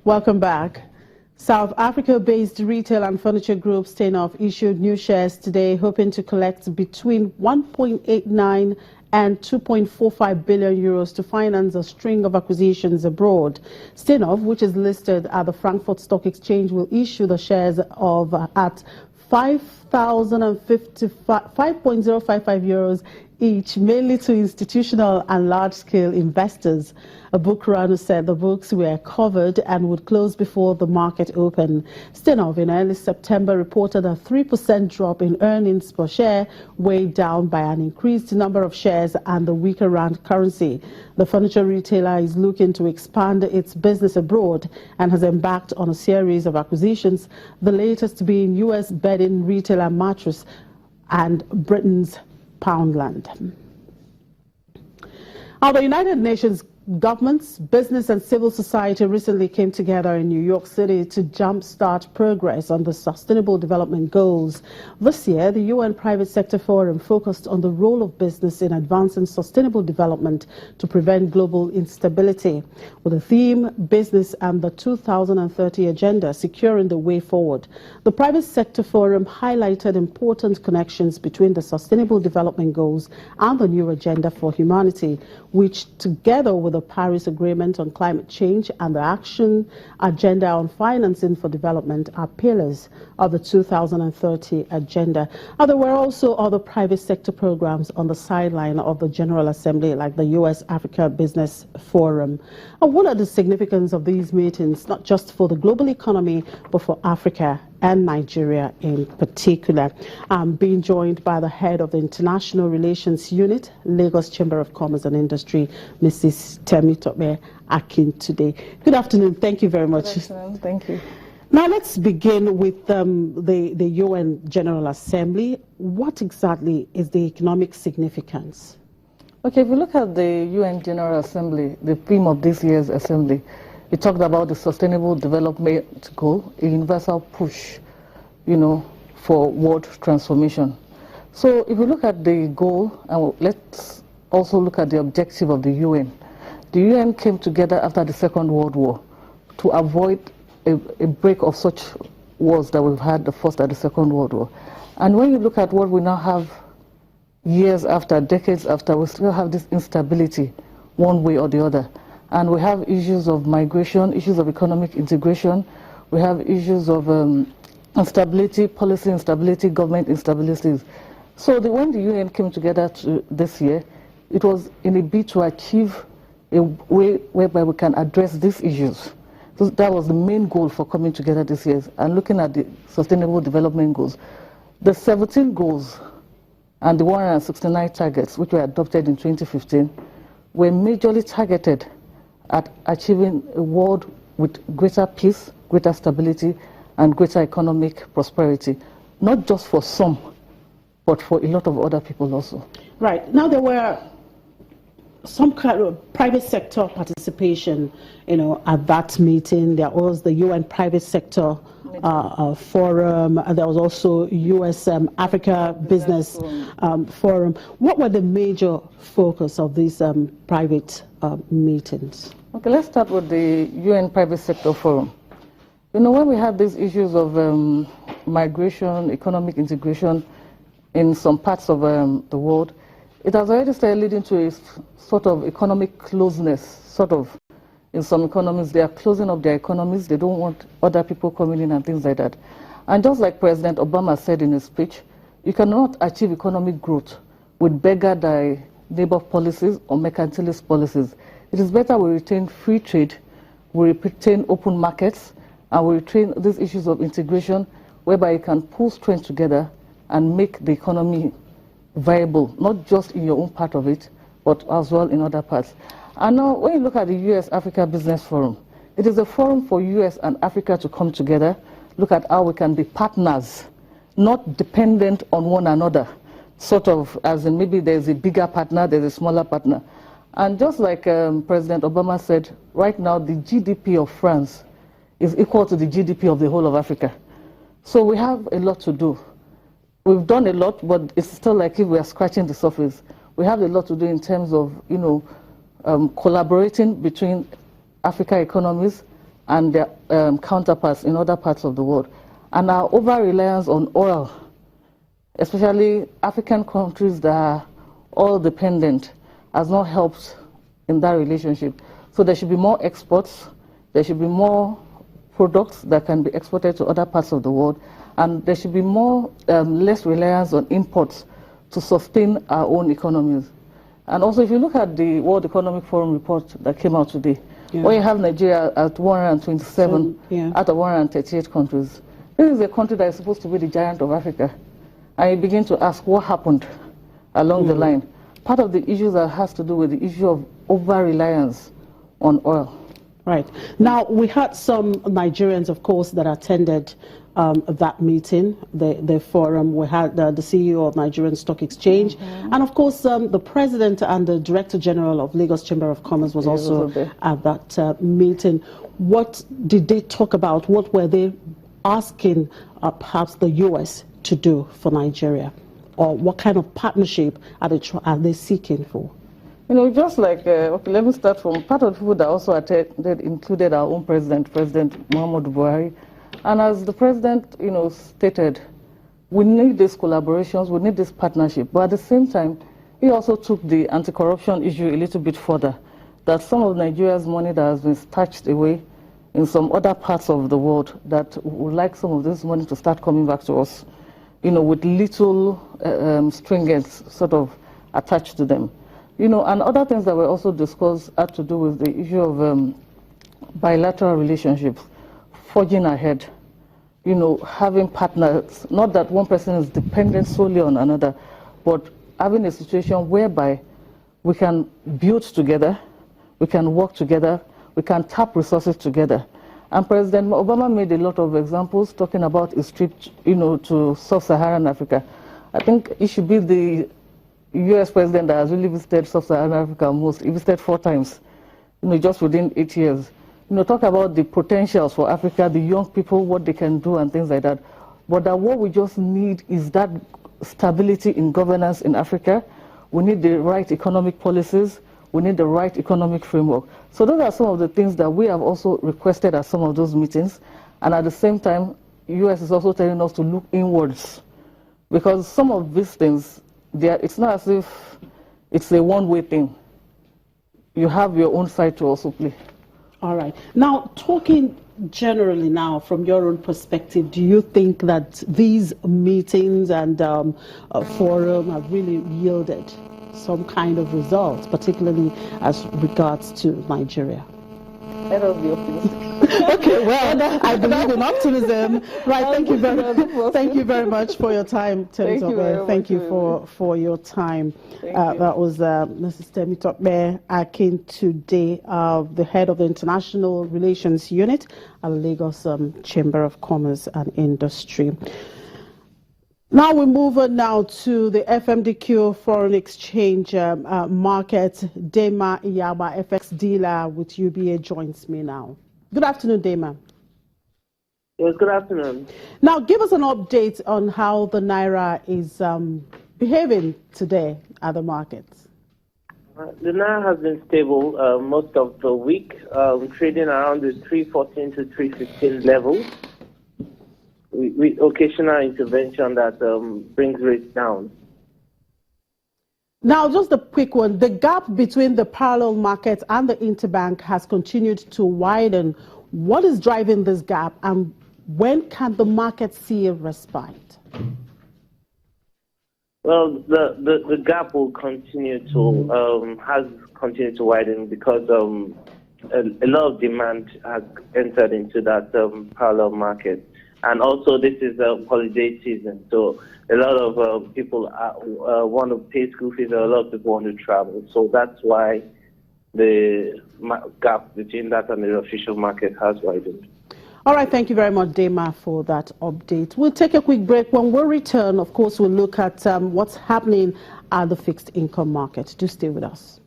Welcome back. South Africa-based retail and furniture group Steinhoff issued new shares today, hoping to collect between 1.89 and 2.45 billion euros to finance a string of acquisitions abroad. Steinhoff, which is listed at the Frankfurt Stock Exchange, will issue the shares of at 5.055 euros each, mainly to institutional and large-scale investors. A book runner said the books were covered and would close before the market opened. Steinhoff in early September reported a 3% drop in earnings per share, weighed down by an increased number of shares and the weaker rand currency. The furniture retailer is looking to expand its business abroad and has embarked on a series of acquisitions, the latest being U.S. bedding retailer Mattress and Britain's Poundland. Now, the United Nations governments, business and civil society recently came together in New York City to jumpstart progress on the Sustainable Development Goals. This year, the UN Private Sector Forum focused on the role of business in advancing sustainable development to prevent global instability, with the theme Business and the 2030 Agenda, Securing the Way Forward. The Private Sector Forum highlighted important connections between the Sustainable Development Goals and the new Agenda for Humanity, which, together with the Paris Agreement on Climate Change and the Action Agenda on Financing for Development, are pillars of the 2030 Agenda. There were also other private sector programs on the sideline of the General Assembly, like the U.S. Africa Business Forum. And what are the significance of these meetings, not just for the global economy, but for Africa and Nigeria in particular? I'm being joined by the head of the International Relations Unit, Lagos Chamber of Commerce and Industry, Mrs. Temitope Akin today. Good afternoon. Thank you very much. Good afternoon. Thank you. Now let's begin with the UN General Assembly. What exactly is the economic significance? Okay, if you look at the UN General Assembly, the theme of this year's assembly, it talked about the Sustainable Development Goal, a universal push, for world transformation. So if you look at the goal, and let's also look at the objective of the UN. The UN came together after the Second World War to avoid a break of such wars that we've had, the First and the Second World War. And when you look at what we now have years after, decades after, we still have this instability one way or the other. And we have issues of migration, issues of economic integration. We have issues of instability, policy instability, government instabilities. So when the UN came together this year, it was in a bid to achieve a way whereby we can address these issues. So that was the main goal for coming together this year. And looking at the Sustainable Development Goals, the 17 goals and the 169 targets, which were adopted in 2015, were majorly targeted at achieving a world with greater peace, greater stability, and greater economic prosperity, not just for some, but for a lot of other people also. Right. Now, there were some kind of private sector participation, at that meeting. There was the UN Private Sector Forum. There was also U.S. Africa Business Forum. What were the major focus of these private meetings? Okay, let's start with the UN Private Sector Forum. When we have these issues of migration, economic integration in some parts of the world, it has already started leading to a sort of economic closeness, in some economies. They are closing up their economies. They don't want other people coming in and things like that. And just like President Obama said in his speech, you cannot achieve economic growth with beggar thy neighbor policies or mercantilist policies. It is better we retain free trade, we retain open markets, and we retain these issues of integration whereby you can pull strength together and make the economy viable, not just in your own part of it, but as well in other parts. And now, when you look at the U.S. Africa Business Forum, it is a forum for U.S. and Africa to come together, look at how we can be partners, not dependent on one another, as in maybe there's a bigger partner, there's a smaller partner. And just like President Obama said, right now the GDP of France is equal to the GDP of the whole of Africa. So we have a lot to do. We've done a lot, but it's still like if we are scratching the surface. We have a lot to do in terms of, collaborating between Africa economies and their counterparts in other parts of the world. And our over-reliance on oil, especially African countries that are oil dependent, has not helped in that relationship. So there should be more exports, there should be more products that can be exported to other parts of the world, and there should be more less reliance on imports to sustain our own economies. And also, if you look at the World Economic Forum report that came out today, where you have Nigeria at 127 out of 138 countries, this is a country that is supposed to be the giant of Africa. And you begin to ask what happened along the line. Part of the issue that has to do with the issue of over-reliance on oil. Right. Now, we had some Nigerians, of course, that attended that meeting, the forum. We had the CEO of Nigerian Stock Exchange, and of course the president and the director general of Lagos Chamber of Commerce was also at that meeting. What did they talk about? What were they asking perhaps the US to do for Nigeria? Or what kind of partnership are they seeking for? You know, just like, okay, let me start from part of the people that also attended included our own president, President Muhammadu Buhari. And as the president, you know, stated, we need these collaborations, we need this partnership. But at the same time, he also took the anti-corruption issue a little bit further, that some of Nigeria's money that has been stashed away in some other parts of the world, that would like some of this money to start coming back to us, you know, with little stringents sort of attached to them. You know, and other things that were also discussed had to do with the issue of bilateral relationships, forging ahead, you know, having partners, not that one person is dependent solely on another, but having a situation whereby we can build together, we can work together, we can tap resources together. And President Obama made a lot of examples talking about his trip, you know, to sub-Saharan Africa. I think he should be the US president that has really visited sub-Saharan Africa most. He visited 4 times, you know, just within 8 years. You know, talk about the potentials for Africa, the young people, what they can do and things like that. But that what we just need is that stability in governance in Africa. We need the right economic policies. We need the right economic framework. So those are some of the things that we have also requested at some of those meetings. And at the same time, US is also telling us to look inwards. Because some of these things, it's not as if it's a one-way thing. You have your own side to also play. All right. Now, talking generally now from your own perspective, do you think that these meetings and forum have really yielded some kind of results, particularly as regards to Nigeria? Let us be optimistic. Okay, well, I believe in optimism. Right, thank you very much for your time, Temitope. Thank you for your time. That was Mrs. Temitope Akin today, the head of the International Relations Unit at Lagos Chamber of Commerce and Industry. Now we move on now to the FMDQ foreign exchange market. Dema Iyaba, FX dealer with UBA, joins me now. Good afternoon, Dema. Yes, good afternoon. Now give us an update on how the Naira is behaving today at the markets. The Naira has been stable most of the week, trading around the 314 to 315 level, with occasional intervention that brings rates down. Now, just a quick one. The gap between the parallel market and the interbank has continued to widen. What is driving this gap, and when can the market see a respite? Well, the gap will continue to has continued to widen because a lot of demand has entered into that parallel market. And also, this is a holiday season, so a lot of people want to pay school fees, and a lot of people want to travel. So that's why the gap between that and the official market has widened. All right, thank you very much, Dema, for that update. We'll take a quick break. When we return, of course, we'll look at what's happening at the fixed income market. Do stay with us.